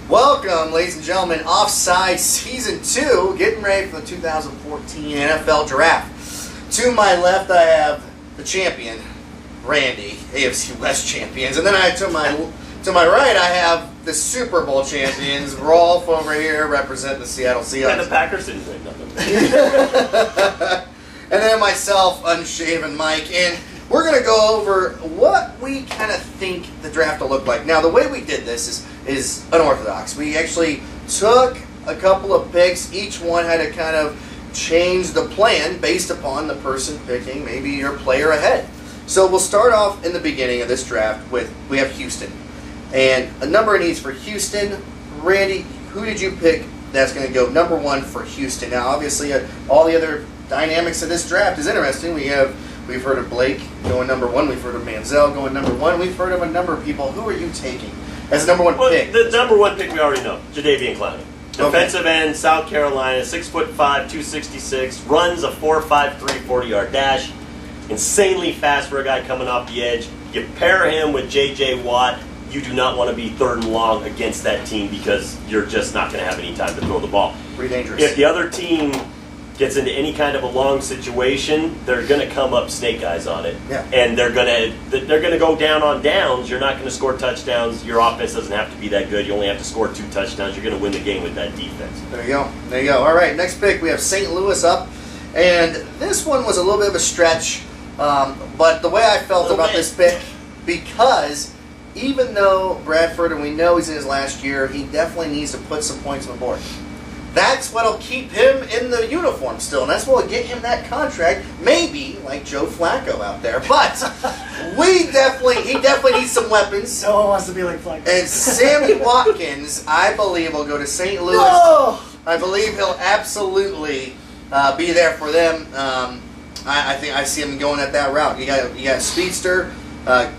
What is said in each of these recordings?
Welcome, ladies and gentlemen, Offsides Season 2, getting ready for the 2014 NFL Draft. To my left, I have the champion, Randy, AFC West champions, and then to my right, I have the Super Bowl champions, Rolf over here, representing the Seattle Seahawks. And the Packers didn't win nothing. And then myself, Unshaven Mike, and we're going to go over what we kind of think the draft will look like. Now, the way we did this is unorthodox. We actually took a couple of picks. Each one had to kind of change the plan based upon the person picking maybe your player ahead. So we'll start off in the beginning of this draft with, we have Houston. And a number of needs for Houston. Randy, who did you pick that's going to go number one for Houston? Now, obviously, all the other dynamics of this draft is interesting. We've heard of Blake going number one. We've heard of Manziel going number one. We've heard of a number of people. Who are you taking as the number one pick? The number one pick we already know, Jadeveon Clowney. Defensive end, South Carolina, 6'5", 266, runs a 4.53 40-yard dash. Insanely fast for a guy coming off the edge. You pair him with J.J. Watt, you do not want to be third and long against that team because you're just not going to have any time to throw the ball. Pretty dangerous. If the other team gets into any kind of a long situation, they're going to come up snake eyes on it. Yeah. And they're going to go down on downs. You're not going to score touchdowns. Your offense doesn't have to be that good. You only have to score 2 touchdowns. You're going to win the game with that defense. There you go. There you go. All right, next pick, we have St. Louis up. And this one was a little bit of a stretch. But the way I felt about this pick, because even though Bradford, and we know he's in his last year, he definitely needs to put some points on the board. That's what'll keep him in the uniform still, and that's what'll get him that contract. Maybe like Joe Flacco out there, but he definitely needs some weapons. No one wants to be like Flacco. And Sammy Watkins, I believe, will go to St. Louis. No! I believe he'll absolutely be there for them. I think I see him going at that route. You got speedster,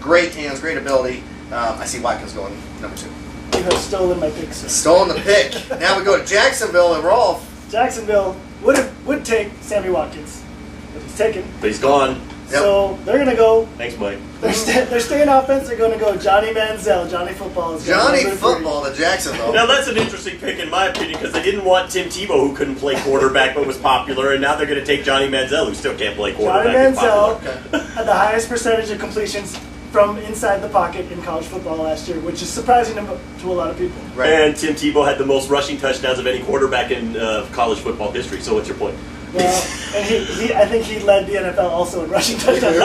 great hands, great ability. I see Watkins going number 2. You have stolen my pick, sir. Stolen the pick. Now we go to Jacksonville and Rolf. Jacksonville would take Sammy Watkins, but he's taken. But he's gone. Yep. So they're going to go. Thanks, Mike. They're staying offense. They're going to go Johnny Manziel. Johnny Football is going Johnny number 3. Football to Jacksonville. Now that's an interesting pick in my opinion because they didn't want Tim Tebow, who couldn't play quarterback but was popular, and now they're going to take Johnny Manziel, who still can't play quarterback. Johnny but Manziel popular. had the highest percentage of completions from inside the pocket in college football last year, which is surprising to a lot of people. Right. And Tim Tebow had the most rushing touchdowns of any quarterback in college football history. So what's your point? Well, and I think he led the NFL also in rushing touchdowns,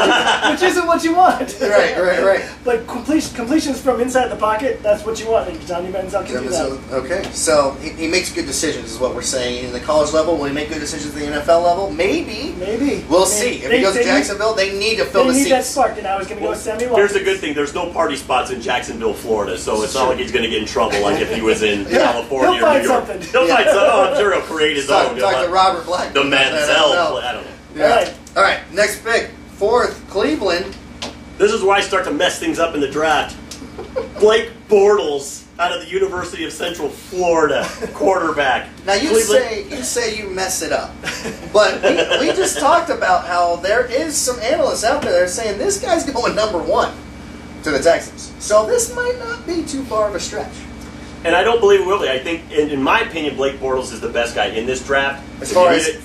which isn't what you want. Right. But completions from inside the pocket, that's what you want, and Johnny Manziel can do that. Okay, so he makes good decisions is what we're saying. In the college level, will he make good decisions at the NFL level? Maybe. We'll see. If he goes to Jacksonville, they need to fill the seats. They need that spark, and I was going to go Sammy Watkins. Here's the good thing. There's no party spots in Jacksonville, Florida, so it's not like he's going to get in trouble like if he was in California He'll or find New York. something. He'll find something. Oh, I'm sure he'll create his own. Talk to Robert Black. The Manziel play. I don't know. Yeah. All right, next pick. 4th, Cleveland. This is where I start to mess things up in the draft. Blake Bortles out of the University of Central Florida, quarterback. Now you say you mess it up, but we just talked about how there is some analysts out there that are saying this guy's going number 1 to the Texans. So this might not be too far of a stretch. And I don't believe it will be. I think, in my opinion, Blake Bortles is the best guy in this draft. As far as a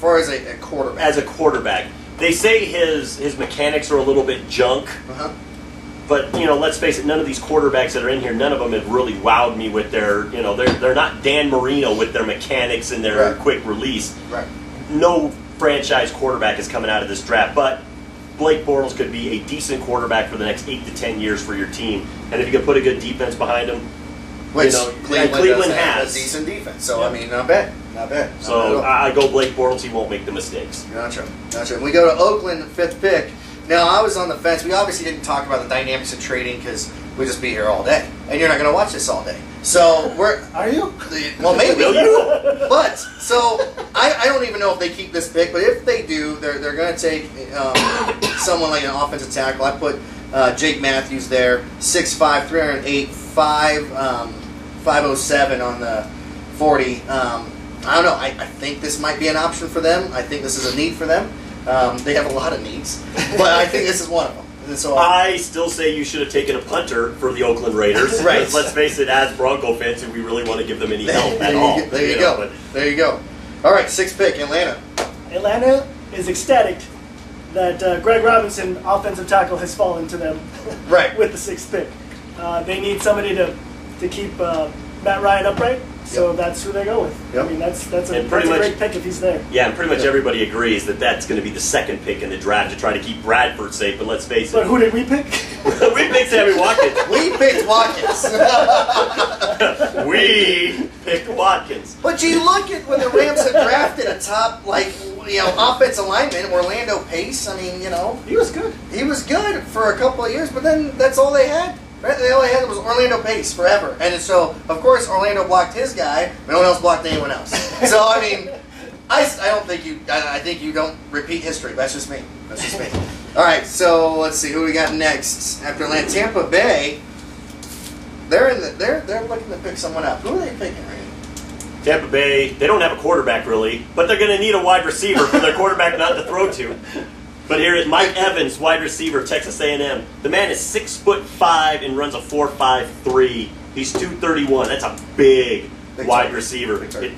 quarterback. As a quarterback. They say his mechanics are a little bit junk. Uh-huh. But, let's face it, none of these quarterbacks that are in here, none of them have really wowed me with their, they're not Dan Marino with their mechanics and their quick release. Right. No franchise quarterback is coming out of this draft. But Blake Bortles could be a decent quarterback for the next 8 to 10 years for your team. And if you can put a good defense behind him, Which Cleveland has has a decent defense. So, I mean, not bad. So I go Blake Bortles. He won't make the mistakes. Gotcha. And we go to Oakland, 5th pick. Now, I was on the fence. We obviously didn't talk about the dynamics of trading because we'd just be here all day. And you're not going to watch this all day. So Are you? Well, maybe. Will you? But, so, I don't even know if they keep this pick. But if they do, they're going to take someone like an offensive tackle. I put Jake Matthews there. 6'5", 308, 507 on the 40. I don't know. I think this might be an option for them. I think this is a need for them. They have a lot of needs, but I think this is one of them. so I still say you should have taken a punter for the Oakland Raiders. Right. Because let's face it, as Bronco fans, do we really want to give them any help at all? There you go. There you go. All right, 6th pick, Atlanta. Atlanta is ecstatic that Greg Robinson, offensive tackle, has fallen to them Right. with the 6th pick. They need somebody to keep Matt Ryan upright, so that's who they go with. Yep. I mean, that's a And pretty much- great pick if he's there. Yeah, and pretty much everybody agrees that that's going to be the 2nd pick in the draft to try to keep Bradford safe. But let's face But it, who did we pick? we picked Sammy Watkins. We picked Watkins. We picked Watkins. But you look at when the Rams have drafted a top, offensive lineman, Orlando Pace. I mean, He was good. he was good for a couple of years, but then that's all they had. Right? They only had was Orlando Pace forever. And so, of course, Orlando blocked his guy, but no one else blocked anyone else. So, I mean, I don't think I think you don't repeat history. That's just me. That's just me. All right, so let's see who we got next after Atlanta. Tampa Bay. They're looking to pick someone up. Who are they picking, Randy? Tampa Bay, they don't have a quarterback really, but they're going to need a wide receiver for their quarterback not to throw to. But here is Mike Evans, wide receiver, Texas A&M. The man is 6'5" and runs a 4.53. He's 231. That's a big wide target. receiver. Big target.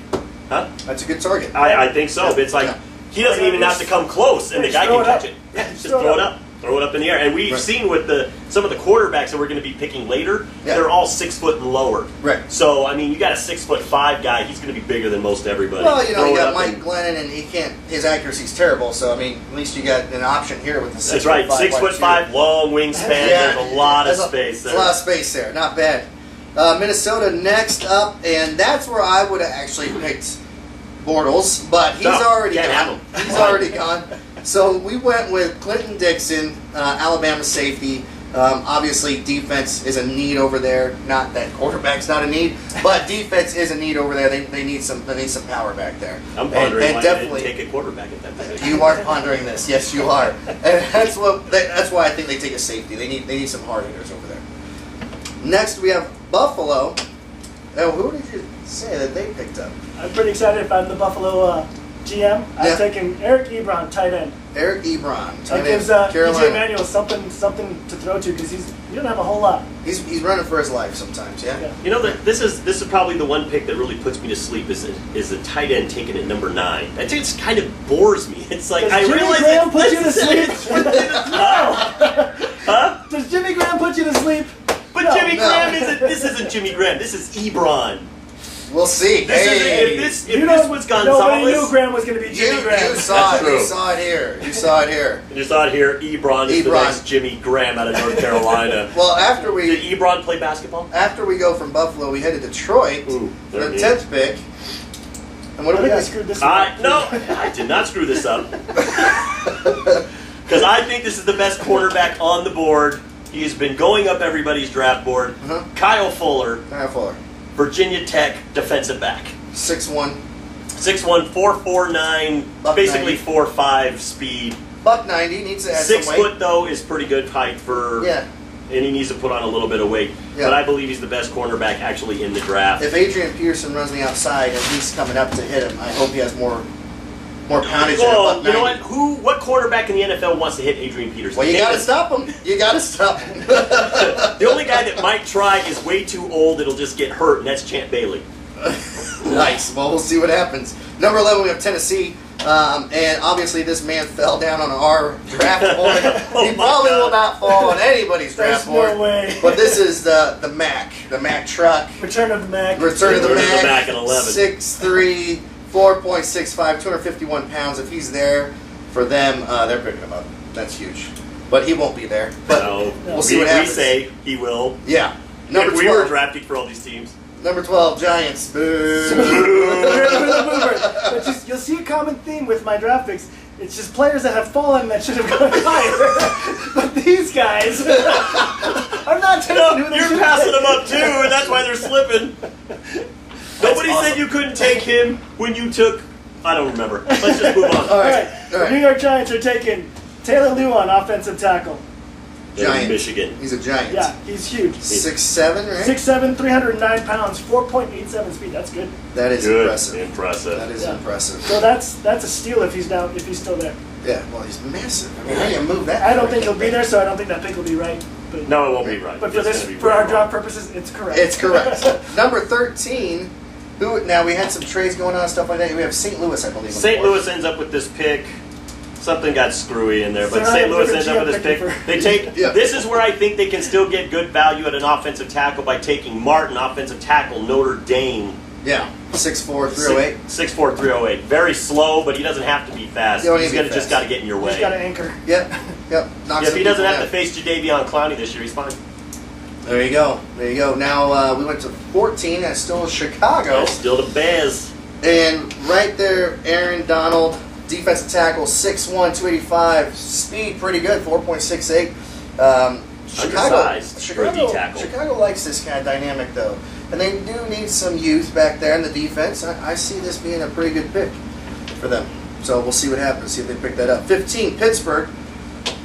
Huh? That's a good target. I think so. But it's like he doesn't even have to come close, and the guy can catch it. Yeah, just throw it up. Throw it up in the air. And we've seen with some of the quarterbacks that we're going to be picking later, they're all 6 foot and lower. Right. So, I mean, you got a 6'5" guy, he's going to be bigger than most everybody. Well, you Throw it got up Mike and- Glennon, and his accuracy's terrible. So, I mean, at least you got an option here with the 6'5". That's right, 6'5", long wingspan. Yeah. There's a lot of There's space there. There's a lot of space there. Not bad. Minnesota next up, and that's where I would have actually picked Bortles, but he's already can't have gone. him. He's already gone. So we went with Clinton Dixon, Alabama safety. Obviously, defense is a need over there. Not that quarterback's not a need, but defense is a need over there. They need some power back there. I'm pondering and why definitely they didn't take a quarterback at that position. you are pondering this. Yes, you are, and that's why I think they take a safety. They need some hard hitters over there. Next, we have Buffalo. Oh, who did you say that they picked up? I'm pretty excited if I'm the Buffalo GM. I'm taking Eric Ebron, tight end. Eric Ebron, tight That end, gives Carolina. EJ Manuel something to throw to because he doesn't have a whole lot. He's running for his life sometimes. Yeah. You know, this is probably the one pick that really puts me to sleep is a tight end taken at number 9. That just kind of bores me. It's like Does I Jimmy realize Graham it's put you to necessary. sleep? No. Huh? Does Jimmy Graham put you to sleep? But No, Jimmy no. Graham this isn't Jimmy Graham. This is Ebron. We'll see. This Hey, is if this was Gonzalez. Nobody knew Graham was going to be Jimmy Graham. you saw That's it. true. You saw it here. You saw it here. You saw it here. Ebron is the Ebron. next Jimmy Graham out of North Carolina. Well, after Did we Ebron play basketball? go from Buffalo, we head to Detroit Ooh, for the there it is. 10th pick. And what I do we think I got? screwed this up. No, I did not screw this up. Because I think this is the best quarterback on the board. He has been going up everybody's draft board. Uh-huh. Kyle Fuller, Kyle Fuller, Virginia Tech defensive back. 6'1", 6'1", 4'49", Buck basically 90. 4'5" speed. $190, needs to add 6 some weight. foot, though, is pretty good height for... Yeah. And he needs to put on a little bit of weight. Yeah. But I believe he's the best cornerback actually in the draft. If Adrian Peterson runs the outside and he's coming up to hit him, I hope he has more poundage than a Well, $190. you know what? What quarterback in the NFL wants to hit Adrian Peterson? Well, you Name got to it. stop him. You got to stop him. The only guy that might try is way too old. It'll just get hurt, and that's Champ Bailey. Nice. Well, we'll see what happens. Number 11, we have Tennessee. And obviously, this man fell down on our draft board. Oh He my probably God. will not fall on anybody's draft There's board. no way. But this is the Mac truck. Return of the Mac. Return of the Return of the Mac. Mac at 11. 6'3", 4.65, 251 pounds. If he's there for them, they're picking him up. That's huge. But he won't be there. But No, we'll see what we happens. say he will. Yeah. Number If we were 12. drafting for all these teams. Number 12, Giants. Boo. But you'll see a common theme with my draft picks. It's just players that have fallen that should have gone higher. But these guys are not taking who they You're should passing take. them up too, and that's why they're slipping. Nobody said you couldn't take him when you took. I don't remember. Let's just move on. All All right. right. All The New right. York Giants are taking Taylor Lewan, offensive tackle. Giant. Michigan. He's a giant. Yeah, he's huge. 6'7", right? 6'7", 309 pounds, 4.87 speed. That's good. That is Good. impressive. Impressive. That is Yeah. impressive. So that's a steal if he's still there. Yeah, well, he's massive. I mean, how do you move that? I don't think he'll be there, so I don't think that pick will be right. But, No, it won't be right. but for It's this, gonna be for our right draft purposes, it's correct. It's correct. Number 13. Now we had some trades going on and stuff like that. We have St. Louis, I believe. on the St. board. Louis ends up with this pick. Something got screwy in there, but So St. now Louis different ends up with this GM pick. picking for- They take. Yeah. This is where I think they can still get good value at an offensive tackle by taking Martin, offensive tackle, Notre Dame. Yeah, 6'4", 308. 6'4", 308. Very slow, but he doesn't have to be fast. You don't He's need to be gonna just fast. got to get in your He's way. got to anchor. Yep. Knocks Yeah, if some he doesn't people have to down. face Jadeveon Clowney this year, he's fine. There you go. There you go. Now we went to 14. That's still Chicago. Yeah, still the Bears. And right there, Aaron Donald, defensive tackle, 6'1", 285. Speed pretty good, 4.68. Undersized for a D tackle. Chicago likes this kind of dynamic, though. And they do need some youth back there in the defense. I see this being a pretty good pick for them. So we'll see what happens, see if they pick that up. 15, Pittsburgh.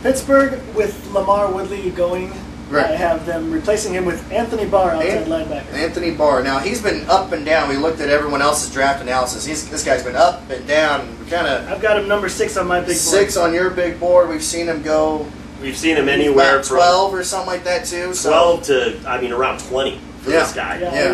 Pittsburgh with Lamar Woodley going. Right. I have them replacing him with Anthony Barr, outside linebacker. Anthony Barr. Now, he's been up and down. We looked at everyone else's draft analysis. This guy's been up and down. Kind of I've got him number 6 on my big board. 6 on your big board. We've seen him go We've seen him anywhere about from 12 or something like that, too. So. 12 to, around 20 for Yeah. this guy. Yeah,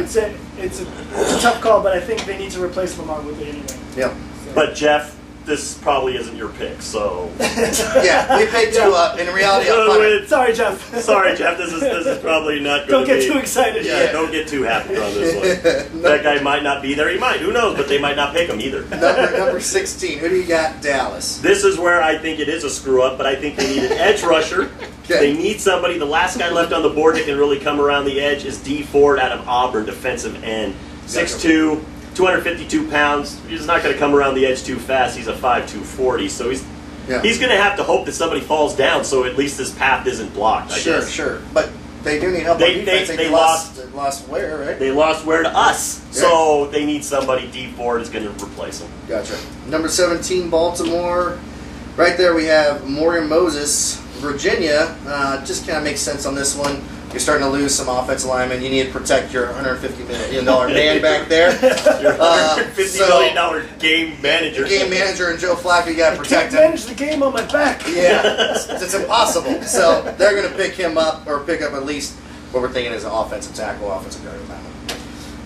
it's a tough call, but I think they need to replace Lamar Woodley anyway. Yep. So. But Jeff, this probably isn't your pick, so. Yeah, we picked you up. In reality, up on it. Sorry, Jeff. Sorry, Jeff. This is probably not Don't going to be. get too excited. Yeah, don't get too happy on this one. That guy might not be there. He might. Who knows? But they might not pick him either. Number 16. Who do you got? Dallas. This is where I think it is a screw up, but I think they need an edge rusher. Okay. They need somebody. The last guy left on the board that can really come around the edge is D. Ford out of Auburn, defensive end. 6'2", 252 pounds. He's not going to come around the edge too fast. He's a 5'2", 40. So he's going to have to hope that somebody falls down so at least his path isn't blocked, I guess. Sure. But they do need help They- on defense. they They lost Ware, right? They lost Ware to us, so they need somebody. D. Ford is going to replace him. Gotcha. Number 17, Baltimore. Right there we have Morgan Moses, Virginia. Just kind of makes sense on this one. You're starting to lose some offensive linemen. You need to protect your $150 million man back there. Your $150 million game manager. Game manager and Joe Flacco, you got to I protect can't him. manage the game on my back. Yeah, it's impossible. So they're going to pick him up, or pick up at least what we're thinking is an offensive tackle, offensive guard.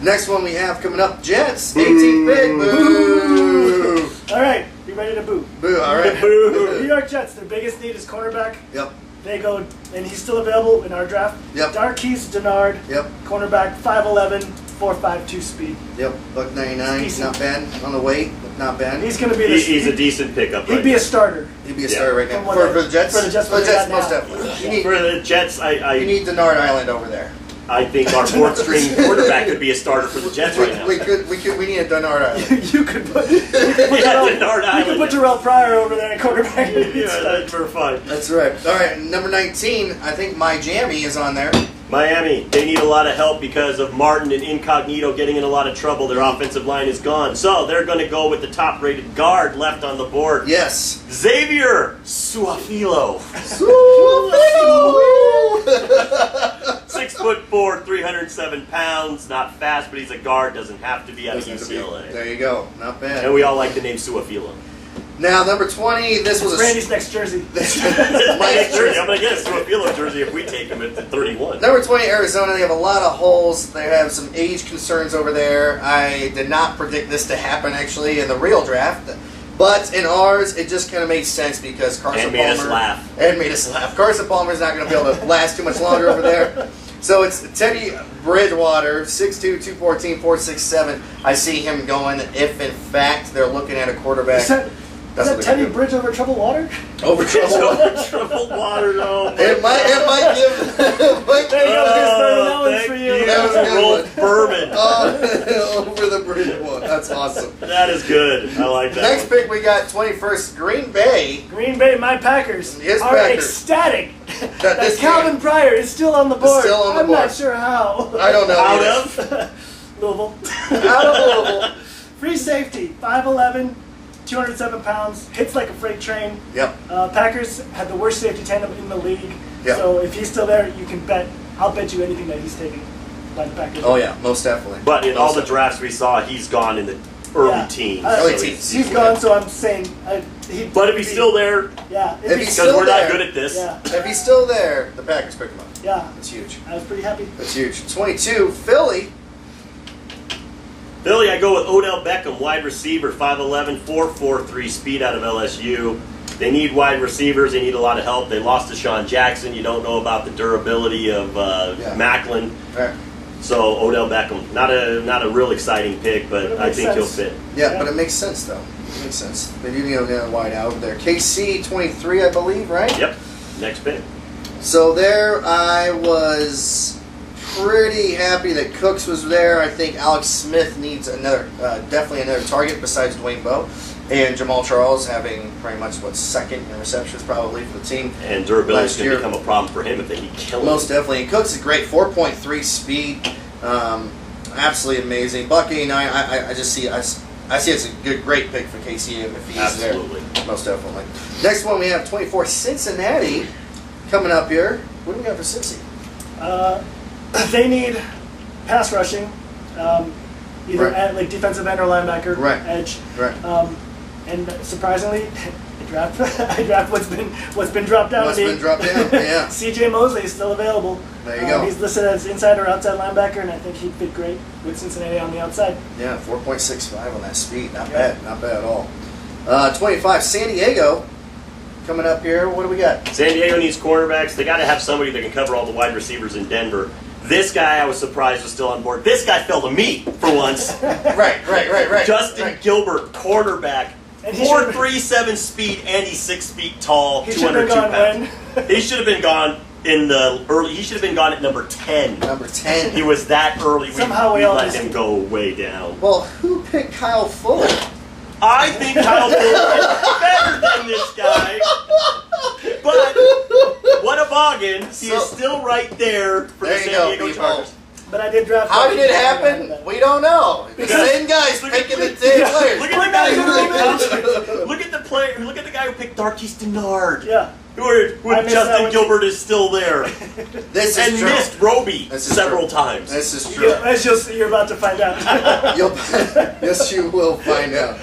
Next one we have coming up, Jets, 18th pick. Boo! All right, be ready to boo. Boo, all right. New York Jets, their biggest need is cornerback. Yep, They go, and he's still available in our draft. Yep. Darquise Denard, yep, cornerback, 5'11", 4.52 speed. yep. Buck 99, Decent. not bad. On the weight, not bad. He's going to be the. He's a decent pickup. He'd be a starter. He'd be a starter right now. From what For the Jets? for the Jets, For the what they Jets, got most now. definitely. Yeah. You For the Jets, you need Denard Island over there. I think our fourth string quarterback could be a starter for the Jets right now. We need a Denard Island. You could put. Denard You Island. could put Terrell Pryor over there at quarterback. Yeah, that's for fun. That's right. All right, number 19, I think My Jammy is on there. Miami, they need a lot of help because of Martin and Incognito getting in a lot of trouble. Their offensive line is gone. So they're going to go with the top-rated guard left on the board. Yes. Xavier Suafilo. 6'4", 307 pounds. Not fast, but he's a guard. Doesn't have to be out of UCLA. There you go. Not bad. And we all like the name Suafilo. Now, number 20, this was a... Randy's next jersey. My next jersey. I'm going to get a Suafilo jersey if we take him at 31. Number 20, Arizona. They have a lot of holes. They have some age concerns over there. I did not predict this to happen, actually, in the real draft. But in ours, it just kind of makes sense because Carson And Palmer... made us laugh. And made us laugh. Carson Palmer's not going to be able to last too much longer over there. So it's Teddy Bridgewater, 6'2", 214, 467. I see him going if, in fact, they're looking at a quarterback. Is that Teddy Bridge over troubled water? Over trouble. Troubled water, no. It might give... There you go, Chris Berman. That one's thank for you. That was a good Rolf Berman. over the bridge one. That's awesome. That is good. I like that. Next one. pick, we got 21st, Green Bay. Green Bay, my Packers, His are Packers. ecstatic that this Calvin Pryor is still on the board. still on the I'm board. not sure how. I don't know. Out either. of? Louisville. Out of Louisville. Free safety, 5'11", 207 pounds, hits like a freight train. Yep. Packers had the worst safety tandem in the league. Yep. So if he's still there, you can bet. I'll bet you anything that he's taken by the Packers. Oh, yeah, most definitely. But in all the Most drafts we saw, he's gone in the early teens. Early so teens. He's gone, so I'm saying. But if he's still there, yeah. If he's because still we're not there. good at this. Yeah. If he's still there, the Packers pick him up. Yeah. That's huge. I was pretty happy. That's huge. 22, Philly. Philly, I go with Odell Beckham, wide receiver, 5'11", 4.43 speed out of LSU. They need wide receivers. They need a lot of help. They lost Deshaun Jackson. You don't know about the durability of Macklin. Right. So Odell Beckham, not a real exciting pick, but I think he'll fit. Yeah, but it makes sense, though. It makes sense. They do need a wide out over there. KC, 23, I believe, right? Yep. Next pick. So there I was pretty happy that Cooks was there. I think Alex Smith needs definitely another target besides Dwayne Bowe. And Jamal Charles having pretty much, second in receptions probably for the team. And durability is going to become a problem for him if they keep killing him. Most definitely. And Cooks is great, 4.3 speed. Absolutely amazing. Buck 89, I just see it's a great pick for KC if he's Absolutely. there. Most definitely. Next one we have 24, Cincinnati coming up here. What do we got for Cincy? They need pass rushing, either Right. like defensive end or linebacker, Right. edge. Right. And surprisingly, I draft what's been dropped down. What's been dropped down? Yeah. C.J. Mosley is still available. There you go. He's listed as inside or outside linebacker, and I think he'd fit great with Cincinnati on the outside. Yeah, 4.65 on that speed. Not bad. Not bad at all. 25, San Diego coming up here. What do we got? San Diego needs cornerbacks. They got to have somebody that can cover all the wide receivers in Denver. This guy, I was surprised, was still on board. This guy fell to me for once. Right. Justin Gilbert, cornerback. And he 4.37 speed, and he's 6 feet tall, He 202 should've been pounds. gone He should have been gone in the early. He should have been gone at number 10. Number 10. He was that early. Somehow we we all let just- him go way down. Well, who picked Kyle Fuller? I think Kyle Fuller is better than this guy. But what a bargain! He is still right there for the There you San go, Diego people. Chargers. But I did draft. How did it happen? We don't know. The Because- same guy's Look picking the at- same yeah, players. Look at the guy who look at the player. Look at the guy who picked Darquise Denard. Yeah. Who I missed that Justin one. Gilbert is still there This is and true. missed Roby This is several true. times. This is true. As you're about to find out. Yes, you will find out.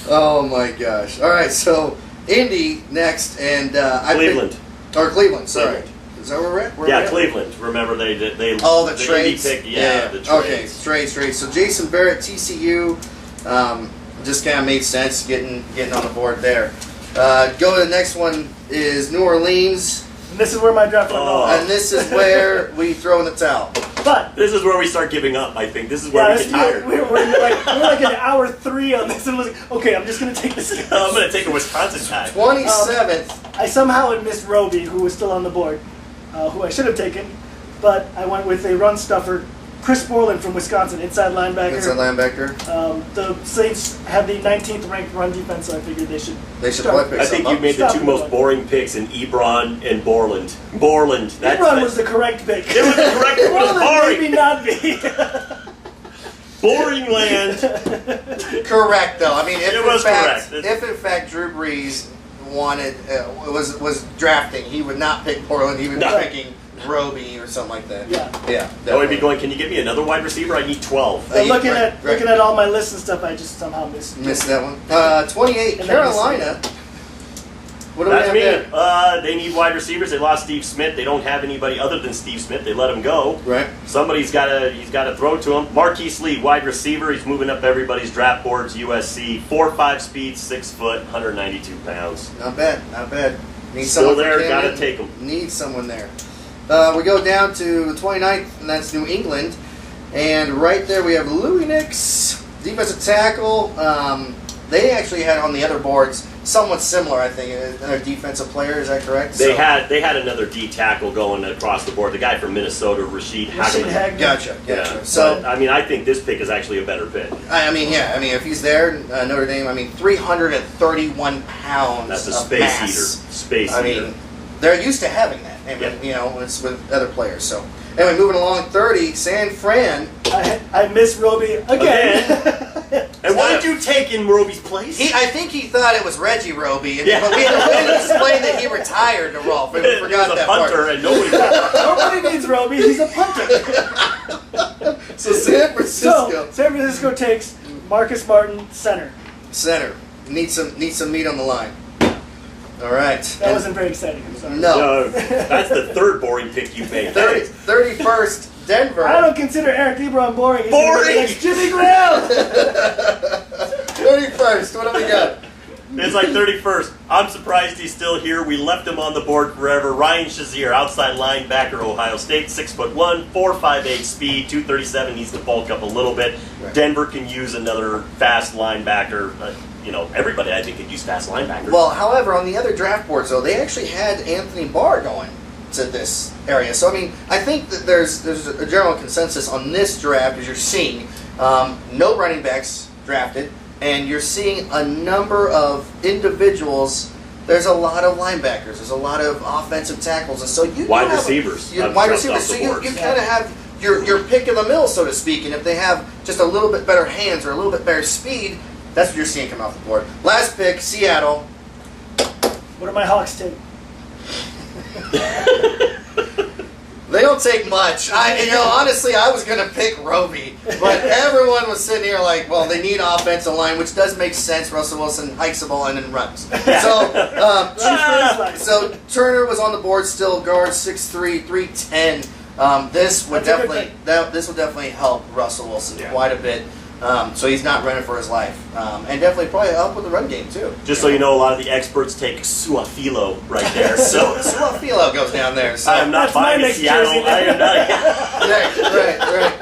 Oh my gosh! All right, so Indy next, and Cleveland. Cleveland. Sorry, Cleveland. is that where we're at? Where Yeah, we're at? Cleveland. Remember they Oh, the Indy trades. pick, the trades. Okay, trades. So Jason Barrett, TCU, just kind of made sense getting on the board there. Go to the next one is New Orleans, And this is where my draft went Oh. wrong. and this is where we throw in the towel. But This is where we start giving up. I think this is where we get tired. we're like in hour 3 on this, and I was like, okay, I'm just gonna take this. I'm going to take a Wisconsin guy. 27th. I somehow had missed Roby, who was still on the board, who I should have taken, but I went with a run stuffer, Chris Borland from Wisconsin, inside linebacker. It's a linebacker. The Saints have the 19th ranked run defense, so I figured they should. They should start. play pick I think some you up. made the Stop two it. most boring picks in Ebron and Borland. Borland. Ebron was the correct pick. It was the correct pick. It was Borland boring. maybe not be. Boring land. Correct, though. I mean, It was correct. if in fact Drew Brees wanted was drafting, he would not pick Portland. He would No. be picking Roby or something like that. Yeah. Yeah. I would be going, can you give me another wide receiver? I need 12. But looking Right, looking at all my lists and stuff, I just somehow missed. Missed that one. 28, And then Carolina. What do we That's have me. there? They need wide receivers. They lost Steve Smith. They don't have anybody other than Steve Smith. They let him go. Right. Somebody's got to throw to him. Marquise Lee, wide receiver. He's moving up everybody's draft boards. USC, 4.5 speed, 6 foot, 192 pounds. Not bad. Not bad. Need Still someone for there. Cam Got to Newton. take him. Need someone there. We go down to the 29th, and that's New England. And right there we have Louis Nix, defensive tackle. They actually had on the other boards somewhat similar, I think, another defensive player. Is that correct? They had another D tackle going across the board. The guy from Minnesota, Rashid Hageman. Gotcha. Yeah. So, But, I mean, I think this pick is actually a better pick. I mean, yeah. I mean, if he's there, Notre Dame. I mean, 331 pounds. That's a of space mass. heater. Space I heater. mean, they're used to having that. I mean, Yep. you know, it's with other players. So, anyway, moving along, 30, San Fran. I miss Roby again. And what did you take in Roby's place? I think he thought it was Reggie Roby, Yeah. but we had to explain that he retired to Rolf. And we He forgot was a that punter, part. and nobody. Nobody needs Roby. He's a punter. So San So Francisco. San Francisco takes Marcus Martin, center. Center. Need some meat on the line. All right. That wasn't very exciting. I'm sorry. No. That's the third boring pick you've made. 31st, Denver. I don't consider Eric Ebron boring. He's Boring? Like Jimmy Graham. 31st. What do we got? It's like 31st. I'm surprised he's still here. We left him on the board forever. Ryan Shazier, outside linebacker, Ohio State, 6'1", 4.58 speed, 237. Needs to bulk up a little bit. Right. Denver can use another fast linebacker. Everybody I think could use fast linebackers. Well, however, on the other draft boards, though, they actually had Anthony Barr going to this area. So, I mean, I think that there's a general consensus on this draft, as you're seeing, no running backs drafted, and you're seeing a number of individuals. There's a lot of linebackers. There's a lot of offensive tackles, and so you wide receivers. Wide receivers. So you kind of have your pick in the middle, so to speak. And if they have just a little bit better hands or a little bit better speed, that's what you're seeing come off the board. Last pick, Seattle. What do my Hawks take? They don't take much. Honestly, I was going to pick Roby, but everyone was sitting here like, well, they need offensive line, which does make sense. Russell Wilson hikes the ball and then runs. So Turner was on the board still, guard 6'3", 310. This would definitely help Russell Wilson quite a bit. So he's not running for his life, and definitely probably help with the run game too. Just so you know, a lot of the experts take Suafilo right there. So Suafilo goes down there. So. I am not buying Seattle. I am not.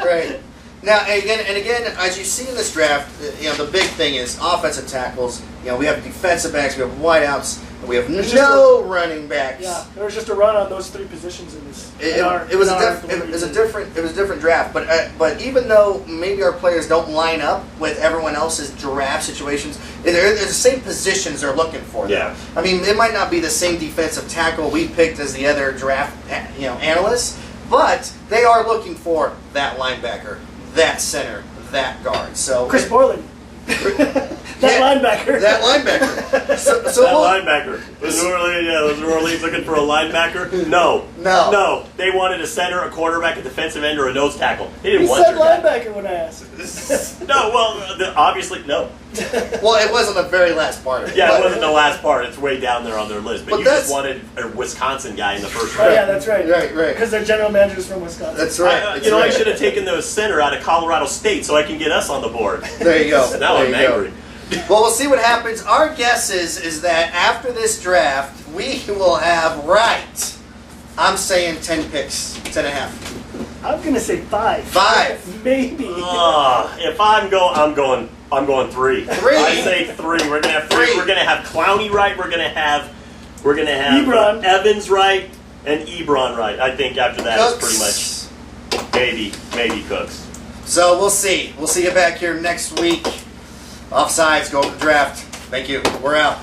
Right. Now again, as you see in this draft, the big thing is offensive tackles. We have defensive backs, we have wideouts, and we have no running backs. Yeah, there was just a run on those three positions in this. It was a different draft, but even though maybe our players don't line up with everyone else's draft situations, they're the same positions they're looking for. Yeah. I mean, it might not be the same defensive tackle we picked as the other draft analysts, but they are looking for that linebacker, that center, that guard. So Chris Borland. linebacker. That linebacker. Linebacker. Was New Orleans looking for a linebacker? No. They wanted a center, a quarterback, a defensive end, or a nose tackle. They didn't want your guy. linebacker when I asked. No, well, obviously, no. Well, it wasn't the very last part of it. Yeah, it wasn't the last part. It's way down there on their list. But you just wanted a Wisconsin guy in the first round. Oh, yeah, that's right. Right. Because their general manager's from Wisconsin. That's right. I should have taken the center out of Colorado State so I can get us on the board. There you go. Now I'm angry. Well, we'll see what happens. Our guess is that after this draft, we will have I'm saying 10 picks, 10.5. I'm gonna say 5. 5. Maybe. If I'm going 3. 3. I say 3. We're gonna have 3. We're gonna have Clowney right. We're gonna have Ebron. Evans right and Ebron right. I think after that Cooks. is pretty much maybe Cooks. So we'll see. We'll see you back here next week. Offsides, go to the draft. Thank you. We're out.